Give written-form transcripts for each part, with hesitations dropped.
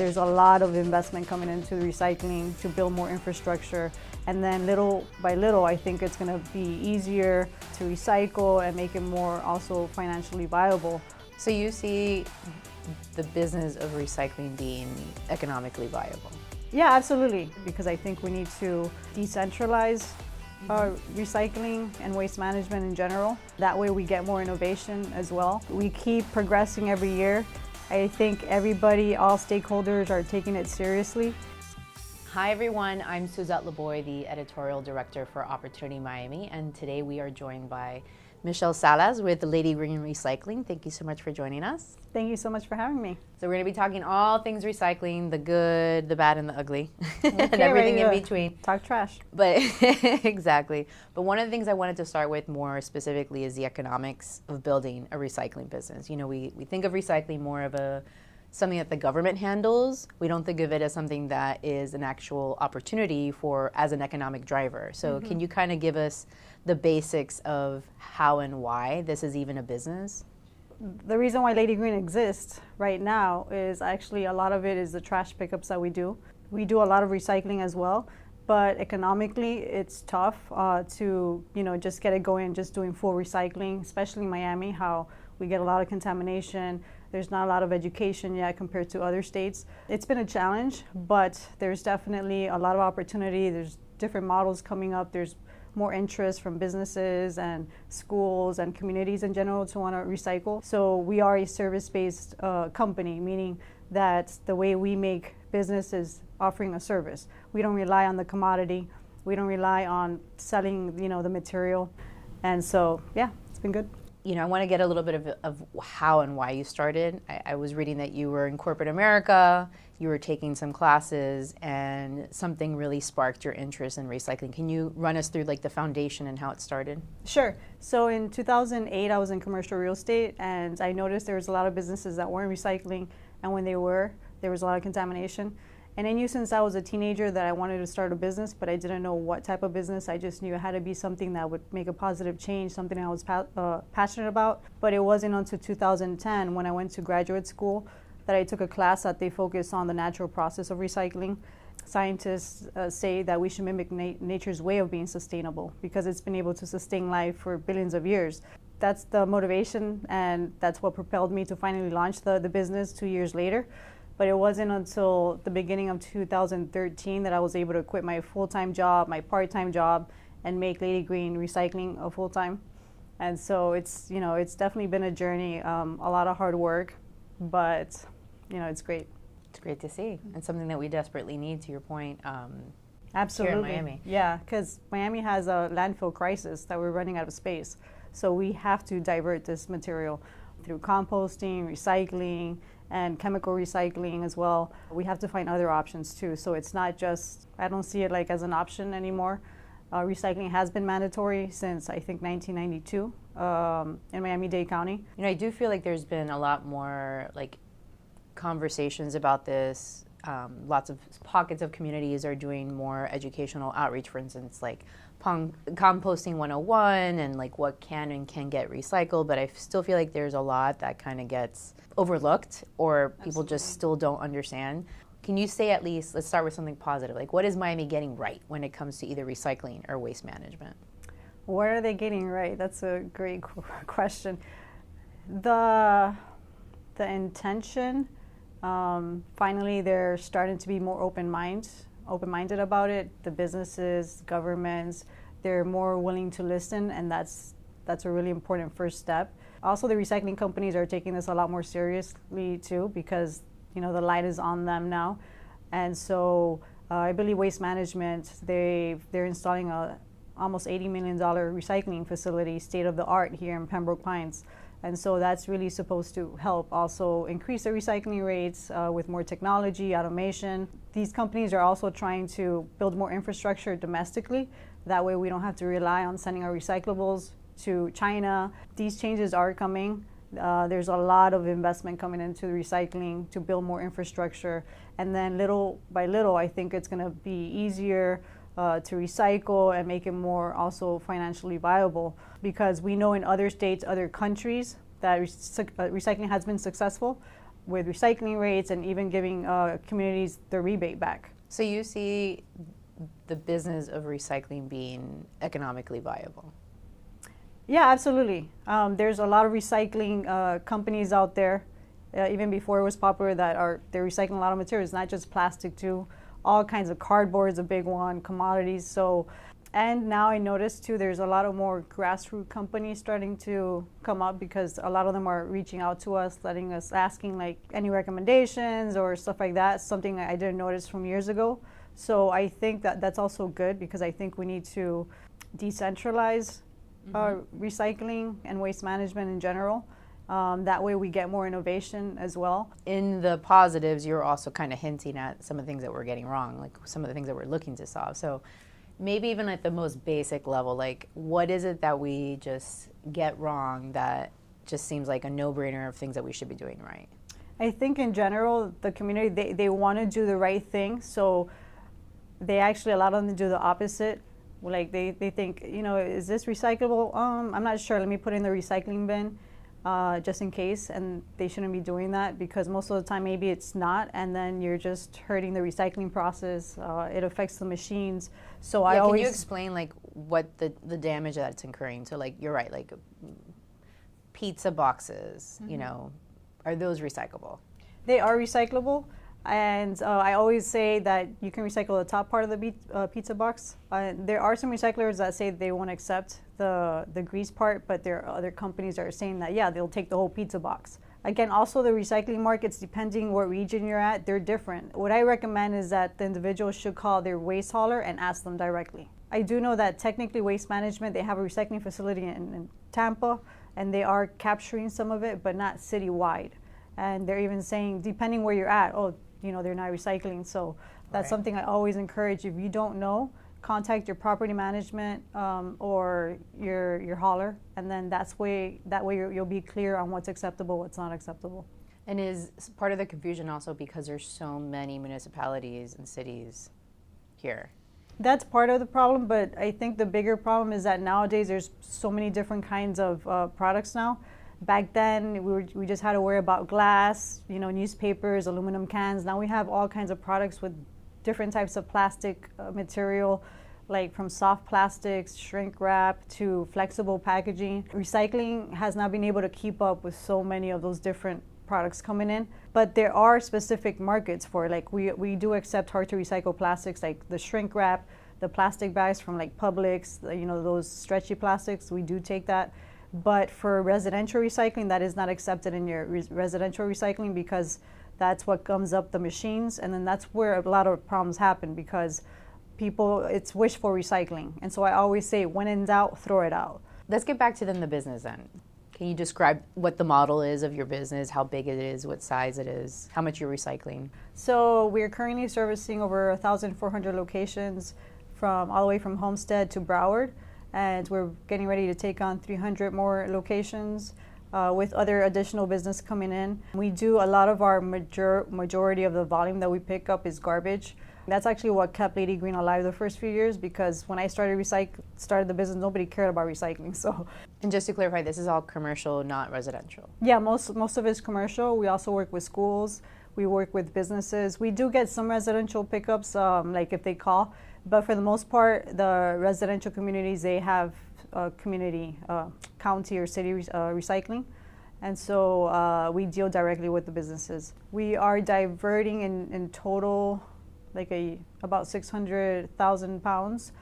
There's a lot of investment coming into recycling to build more infrastructure. And then little by little, I think it's going to be easier to recycle and make it more also financially viable. So you see the business of recycling being economically viable? Yeah, absolutely. Because I think we need to decentralize recycling and waste management in general. That way we get more innovation as well. We keep progressing every year. I think everybody, all stakeholders are taking it seriously. Hi everyone, I'm Suzette Leboy, the editorial director for Opportunity Miami, and today we are joined by Michelle Salas with Lady Green Recycling. Thank you so much for joining us. Thank you so much for having me. So we're going to be talking all things recycling, the good, the bad, and the ugly, Okay, and everything in between. Talk trash. But exactly. But one of the things I wanted to start with more specifically is the economics of building a recycling business. You know, we think of recycling more of something that the government handles. We don't think of it as something that is an actual opportunity as an economic driver. So can you kind of give us the basics of how and why this is even a business? The reason why Lady Green exists right now is actually a lot of it is the trash pickups that we do. We do a lot of recycling as well, but economically it's tough to just get it going, just doing full recycling, especially in Miami, how we get a lot of contamination. There's not a lot of education yet compared to other states. It's been a challenge, but there's definitely a lot of opportunity. There's different models coming up. There's more interest from businesses and schools and communities in general to want to recycle. So we are a service-based company, meaning that the way we make business is offering a service. We don't rely on the commodity. We don't rely on selling, the material. And so, yeah, it's been good. You know, I want to get a little bit of how and why you started. I was reading that you were in corporate America, you were taking some classes, and something really sparked your interest in recycling. Can you run us through like the foundation and how it started? Sure. So in 2008, I was in commercial real estate, and I noticed there was a lot of businesses that weren't recycling, and when they were, there was a lot of contamination. And I knew since I was a teenager that I wanted to start a business, but I didn't know what type of business. I just knew it had to be something that would make a positive change, something I was passionate about. But it wasn't until 2010 when I went to graduate school that I took a class that they focused on the natural process of recycling. Scientists say that we should mimic nature's way of being sustainable because it's been able to sustain life for billions of years. That's the motivation, and that's what propelled me to finally launch the business 2 years later. But it wasn't until the beginning of 2013 that I was able to quit my full-time job, my part-time job, and make Lady Green Recycling a full-time. And so it's definitely been a journey, a lot of hard work, but it's great. It's great to see, and something that we desperately need, to your point, Absolutely. here in Miami. Yeah, because Miami has a landfill crisis that we're running out of space. So we have to divert this material through composting, recycling, and chemical recycling as well. We have to find other options too. So it's not just, I don't see it like as an option anymore. Recycling has been mandatory since I think 1992 in Miami-Dade County. You know, I do feel like there's been a lot more like conversations about this. Lots of pockets of communities are doing more educational outreach, for instance, like composting 101 and like what can and can get recycled, but I still feel like there's a lot that kind of gets overlooked or people just still don't understand. Can you say at least, let's start with something positive, like what is Miami getting right when it comes to either recycling or waste management? What are they getting right? That's a great question. The intention, finally they're starting to be more open-minded about it. The businesses, governments, they're more willing to listen, and that's a really important first step. Also, the recycling companies are taking this a lot more seriously too, because the light is on them now. And so I believe Waste Management, they're installing a almost $80 million recycling facility, state of the art, here in Pembroke Pines. And so that's really supposed to help also increase the recycling rates with more technology, automation. These companies are also trying to build more infrastructure domestically. That way we don't have to rely on sending our recyclables to China. These changes are coming. There's a lot of investment coming into recycling to build more infrastructure. And then little by little, I think it's going to be easier to recycle and make it more also financially viable, because we know in other states, other countries, that recycling has been successful. with recycling rates and even giving communities the rebate back. So you see the business of recycling being economically viable? Yeah, absolutely. There's a lot of recycling companies out there, even before it was popular, they're recycling a lot of materials, not just plastic too. All kinds of cardboard is a big one, commodities. So, and now I noticed too, there's a lot of more grassroots companies starting to come up because a lot of them are reaching out to us, asking like any recommendations or stuff like that. Something I didn't notice from years ago. So I think that's also good because I think we need to decentralize recycling and waste management in general. That way we get more innovation as well. In the positives, you're also kind of hinting at some of the things that we're getting wrong, like some of the things that we're looking to solve. So maybe even at the most basic level, like what is it that we just get wrong that just seems like a no-brainer of things that we should be doing right? I think in general, the community, they want to do the right thing. So they actually, a lot of them do the opposite. Like they think, you know, is this recyclable? I'm not sure. Let me put it in the recycling bin. Just in case, and they shouldn't be doing that because most of the time maybe it's not, and then you're just hurting the recycling process. It affects the machines. So yeah, can you explain like what the damage that's incurring? So like you're right, like pizza boxes, you know, are those recyclable? They are recyclable. And I always say that you can recycle the top part of the pizza box. There are some recyclers that say they won't accept the grease part, but there are other companies that are saying that, yeah, they'll take the whole pizza box. Again, also the recycling markets, depending what region you're at, they're different. What I recommend is that the individual should call their waste hauler and ask them directly. I do know that technically Waste Management, they have a recycling facility in Tampa, and they are capturing some of it, but not citywide. And they're even saying, depending where you're at, you know, they're not recycling. So that's something I always encourage. If you don't know, contact your property management or your hauler, and then that way you'll be clear on what's acceptable, what's not acceptable. And is part of the confusion also because there's so many municipalities and cities here? That's part of the problem, but I think the bigger problem is that nowadays there's so many different kinds of products now. Back then, we just had to worry about glass, you know, newspapers, aluminum cans. Now we have all kinds of products with different types of plastic material, like from soft plastics, shrink wrap, to flexible packaging. Recycling has not been able to keep up with so many of those different products coming in. But there are specific markets for it. Like we do accept hard to recycle plastics, like the shrink wrap, the plastic bags from like Publix, you know, those stretchy plastics, we do take that. But for residential recycling, that is not accepted in your residential recycling because that's what gums up the machines. And then that's where a lot of problems happen because it's wishful recycling. And so I always say, when in doubt, throw it out. Let's get back to the business then. Can you describe what the model is of your business, how big it is, what size it is, how much you're recycling? So we're currently servicing over 1,400 locations all the way from Homestead to Broward. And we're getting ready to take on 300 more locations with other additional business coming in. We do a lot of our majority of the volume that we pick up is garbage. That's actually what kept Lady Green alive the first few years because when I started the business, nobody cared about recycling. So, and just to clarify, this is all commercial, not residential? Yeah, most of it's commercial. We also work with schools. We work with businesses. We do get some residential pickups, like if they call. But for the most part, the residential communities, they have community, county or city recycling. And so we deal directly with the businesses. We are diverting in total like about 600,000 pounds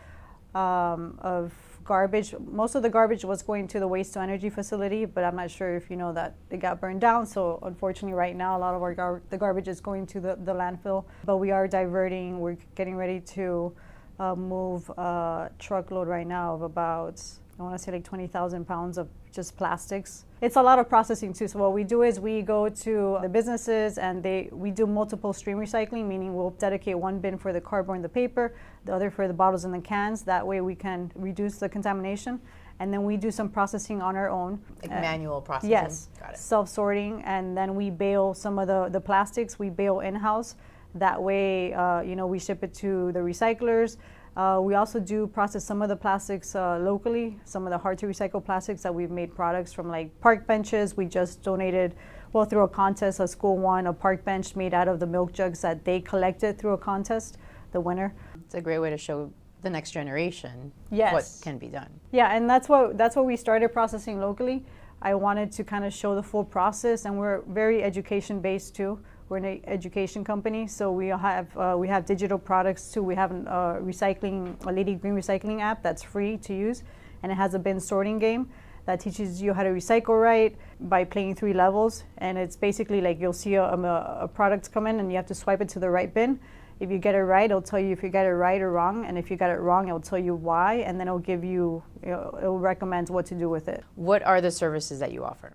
of garbage. Most of the garbage was going to the waste to energy facility, but I'm not sure if you know that it got burned down. So unfortunately right now, a lot of the garbage is going to the landfill. But we are diverting. We're getting ready to move a truckload right now of about, I want to say like 20,000 pounds of just plastics. It's a lot of processing too. So what we do is we go to the businesses and we do multiple stream recycling, meaning we'll dedicate one bin for the cardboard and the paper, the other for the bottles and the cans. That way we can reduce the contamination. And then we do some processing on our own. Like manual processing? Yes, got it. Self-sorting. And then we bale some of the plastics, we bale in-house. That way, we ship it to the recyclers. We also do process some of the plastics locally, some of the hard to recycle plastics that we've made products from, like park benches. We just donated well, through a contest, a school won a park bench made out of the milk jugs that they collected through a contest, the winner. It's a great way to show the next generation Yes. what can be done. Yeah, and that's what we started processing locally. I wanted to kind of show the full process, and we're very education based too. We're an education company, so we have digital products too. We have a Lady Green recycling app that's free to use, and it has a bin sorting game that teaches you how to recycle right by playing 3 levels. And it's basically like you'll see a product come in, and you have to swipe it to the right bin. If you get it right, it'll tell you if you got it right or wrong, and if you got it wrong, it'll tell you why, and then it'll give you, it'll recommend what to do with it. What are the services that you offer?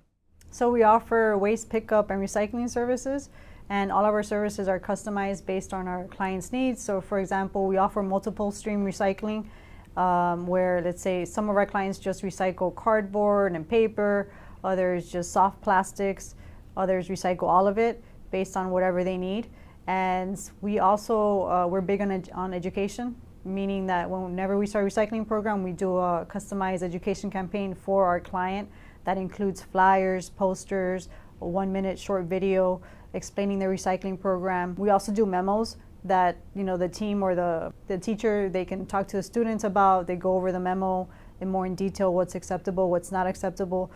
So we offer waste pickup and recycling services, and all of our services are customized based on our clients' needs. So for example, we offer multiple stream recycling, where let's say some of our clients just recycle cardboard and paper, others just soft plastics, others recycle all of it based on whatever they need. And we also, we're big on education, meaning that whenever we start a recycling program, we do a customized education campaign for our client that includes flyers, posters, a 1-minute short video explaining the recycling program. We also do memos that the team or the teacher, they can talk to the students about. They go over the memo in detail, what's acceptable, what's not acceptable,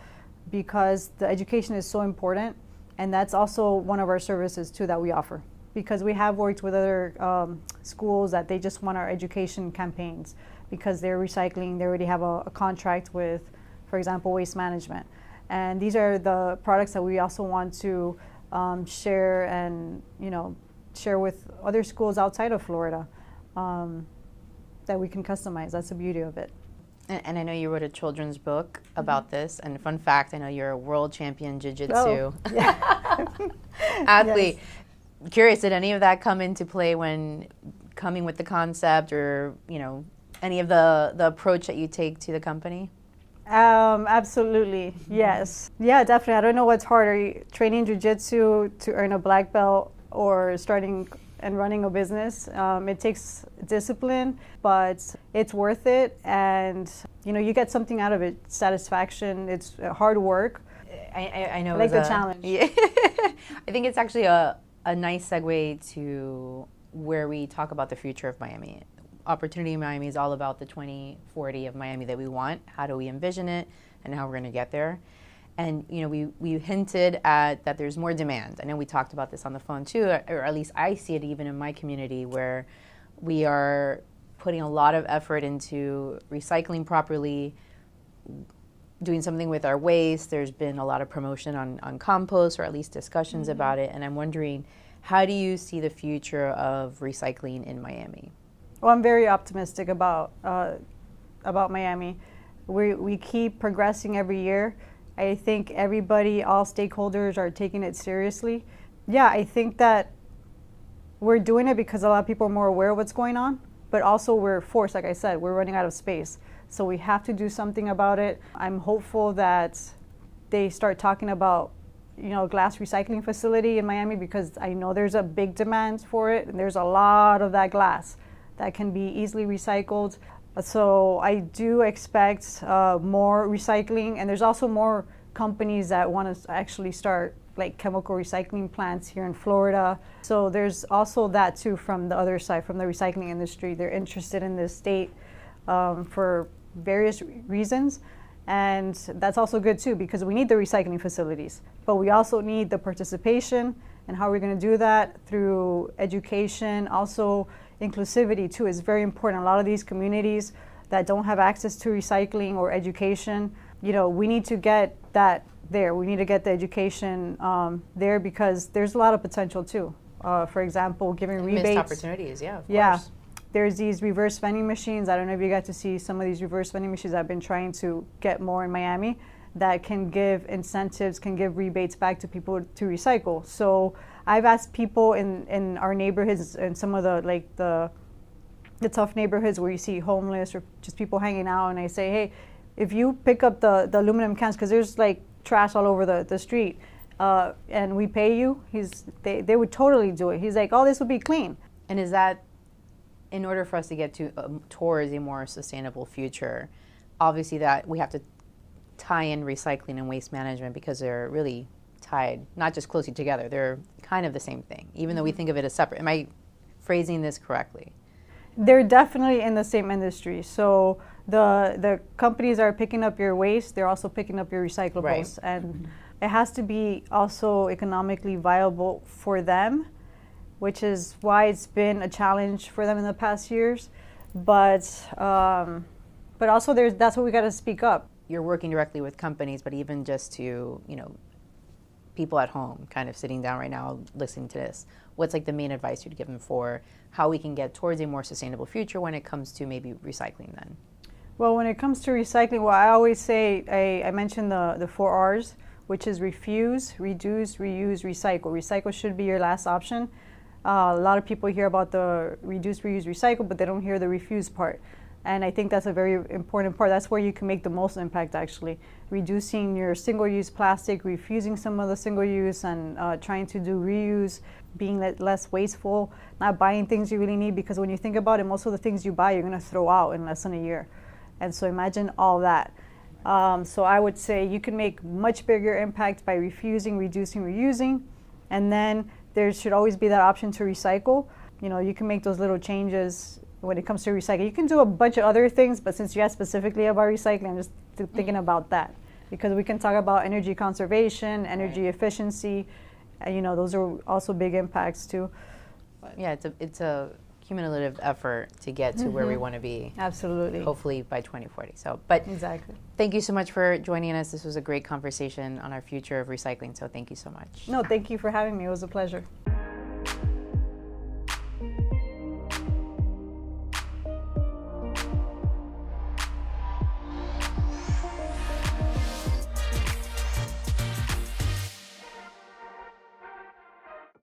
because the education is so important. And that's also one of our services too that we offer, because we have worked with other schools that they just want our education campaigns because they're recycling. They already have a contract with, for example, Waste Management. And these are the products that we also want to share and share with other schools outside of Florida that we can customize. That's the beauty of it. And I know you wrote a children's book about this. And fun fact, I know you're a world champion jiu-jitsu athlete. Yes. Curious, did any of that come into play when coming with the concept, or any of the approach that you take to the company? Absolutely, yes. Yeah, definitely. I don't know what's harder, training jiu-jitsu to earn a black belt or starting and running a business. It takes discipline, but it's worth it. And, you get something out of it, satisfaction. It's hard work. I know. I like the challenge. Yeah. I think it's actually a nice segue to where we talk about the future of Miami. Opportunity in Miami is all about the 2040 of Miami that we want. How do we envision it, and how we're going to get there? And we hinted at that there's more demand. I know we talked about this on the phone too, or at least I see it even in my community, where we are putting a lot of effort into recycling properly, doing something with our waste. There's been a lot of promotion on compost, or at least discussions about it. And I'm wondering, how do you see the future of recycling in Miami? Well, I'm very optimistic about Miami. We keep progressing every year. I think everybody, all stakeholders, are taking it seriously. Yeah, I think that we're doing it because a lot of people are more aware of what's going on, but also we're forced, like I said, we're running out of space. So we have to do something about it. I'm hopeful that they start talking about, glass recycling facility in Miami, because I know there's a big demand for it, and there's a lot of that glass that can be easily recycled. So I do expect more recycling, and there's also more companies that want to actually start like chemical recycling plants here in Florida. So there's also that too from the other side, from the recycling industry. They're interested in this state for various reasons, and that's also good too, because we need the recycling facilities, but we also need the participation. And how we're going to do that? Through education. Also, inclusivity too is very important. A lot of these communities that don't have access to recycling or education, we need to get that there. We need to get the education there, because there's a lot of potential too. For example, giving rebates. Missed opportunities, yeah, of course. There's these reverse vending machines. I don't know if you got to see some of these reverse vending machines. I've been trying to get more in Miami that can give incentives, can give rebates back to people to recycle. So I've asked people in our neighborhoods, and some of the tough neighborhoods where you see homeless or just people hanging out, and I say, hey, if you pick up the aluminum cans, because there's like trash all over the street, and we pay you, they would totally do it. He's like, oh, this would be clean. And is that, in order for us to get towards a more sustainable future, obviously that we have to tie in recycling and waste management, because they're really tied, not just closely together. They're kind of the same thing, even though we think of it as separate. Am I phrasing this correctly? They're definitely in the same industry. So the companies are picking up your waste, they're also picking up your recyclables. Right. And it has to be also economically viable for them, which is why it's been a challenge for them in the past years. But also that's what we got to speak up. You're working directly with companies, but even just to, people at home kind of sitting down right now listening to this, what's like the main advice you'd give them for how we can get towards a more sustainable future when it comes to maybe recycling then? Well, when it comes to recycling, well, I always say, I mentioned the 4 R's, which is refuse, reduce, reuse, recycle. Recycle should be your last option. A lot of people hear about the reduce, reuse, recycle, but they don't hear the refuse part. And I think that's a very important part. That's where you can make the most impact, actually. Reducing your single-use plastic, refusing some of the single-use, and trying to do reuse, being less wasteful, not buying things you really need, because when you think about it, most of the things you buy, you're going to throw out in less than a year. And so imagine all that. So I would say you can make much bigger impact by refusing, reducing, reusing. And then there should always be that option to recycle. You can make those little changes when it comes to recycling. You can do a bunch of other things, but since you asked specifically about recycling, I'm just thinking about that. Because we can talk about energy conservation, energy efficiency, those are also big impacts too. Yeah, it's a cumulative effort to get to where we want to be. Absolutely. Hopefully by 2040. But exactly. Thank you so much for joining us. This was a great conversation on our future of recycling, so thank you so much. No, thank you for having me. It was a pleasure.